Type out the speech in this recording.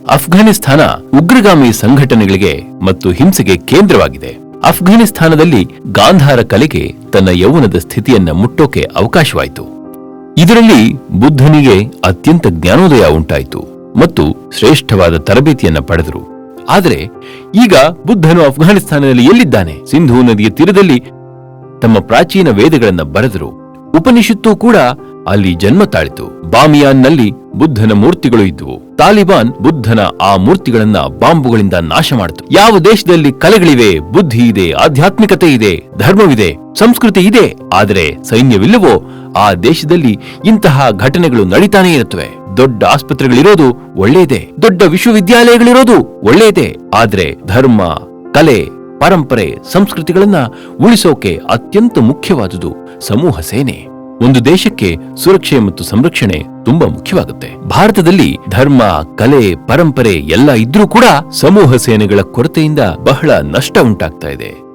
ಅಫ್ಘಾನಿಸ್ತಾನ ಉಗ್ರಗಾಮಿ ಸಂಘಟನೆಗಳಿಗೆ ಮತ್ತು ಹಿಂಸೆಗೆ ಕೇಂದ್ರವಾಗಿದೆ. ಅಫ್ಘಾನಿಸ್ತಾನದಲ್ಲಿ ಗಾಂಧಾರ ಕಲೆಗೆ ತನ್ನ ಯೌವನದ ಸ್ಥಿತಿಯನ್ನ ಮುಟ್ಟೋಕೆ ಅವಕಾಶವಾಯಿತು. ಇದರಲ್ಲಿ ಬುದ್ಧನಿಗೆ ಅತ್ಯಂತ ಜ್ಞಾನೋದಯ ಉಂಟಾಯಿತು ಮತ್ತು ಶ್ರೇಷ್ಠವಾದ ತರಬೇತಿಯನ್ನ ಪಡೆದರು. ಆದರೆ ಈಗ ಬುದ್ಧನು ಅಫ್ಘಾನಿಸ್ತಾನದಲ್ಲಿ ಎಲ್ಲಿದ್ದಾನೆ? ಸಿಂಧೂ ನದಿಯ ತೀರದಲ್ಲಿ ತಮ್ಮ ಪ್ರಾಚೀನ ವೇದಗಳನ್ನ ಬರೆದರು. ಉಪನಿಷತ್ತು ಕೂಡ ಅಲ್ಲಿ ಜನ್ಮ ತಾಳಿತು. ಬಾಮಿಯಾನ್ನಲ್ಲಿ ಬುದ್ಧನ ಮೂರ್ತಿಗಳು ಇದ್ದುವು. ತಾಲಿಬಾನ್ ಬುದ್ಧನ ಆ ಮೂರ್ತಿಗಳನ್ನ ಬಾಂಬುಗಳಿಂದ ನಾಶ ಮಾಡಿತು. ಯಾವ ದೇಶದಲ್ಲಿ ಕಲೆಗಳಿವೆ, ಬುದ್ಧಿ ಇದೆ, ಆಧ್ಯಾತ್ಮಿಕತೆ ಇದೆ, ಧರ್ಮವಿದೆ, ಸಂಸ್ಕೃತಿ ಇದೆ, ಆದರೆ ಸೈನ್ಯವಿಲ್ಲವೋ ಆ ದೇಶದಲ್ಲಿ ಇಂತಹ ಘಟನೆಗಳು ನಡೀತಾನೇ ಇರುತ್ತವೆ. ದೊಡ್ಡ ಆಸ್ಪತ್ರೆಗಳಿರೋದು ಒಳ್ಳೆಯದೇ, ದೊಡ್ಡ ವಿಶ್ವವಿದ್ಯಾಲಯಗಳಿರೋದು ಒಳ್ಳೆಯದೇ, ಆದ್ರೆ ಧರ್ಮ, ಕಲೆ, ಪರಂಪರೆ, ಸಂಸ್ಕೃತಿಗಳನ್ನ ಉಳಿಸೋಕೆ ಅತ್ಯಂತ ಮುಖ್ಯವಾದುದು ಸಮೂಹ ಸೇನೆ. ಒಂದು ದೇಶಕ್ಕೆ ಸುರಕ್ಷೆ ಮತ್ತು ಸಂರಕ್ಷಣೆ ತುಂಬಾ ಮುಖ್ಯವಾಗುತ್ತೆ. ಭಾರತದಲ್ಲಿ ಧರ್ಮ, ಕಲೆ, ಪರಂಪರೆ ಎಲ್ಲ ಇದ್ರೂ ಕೂಡ ಸಮೂಹ ಸೇನೆಗಳ ಕೊರತೆಯಿಂದ ಬಹಳ ನಷ್ಟ ಉಂಟಾಗ್ತಾ ಇದೆ.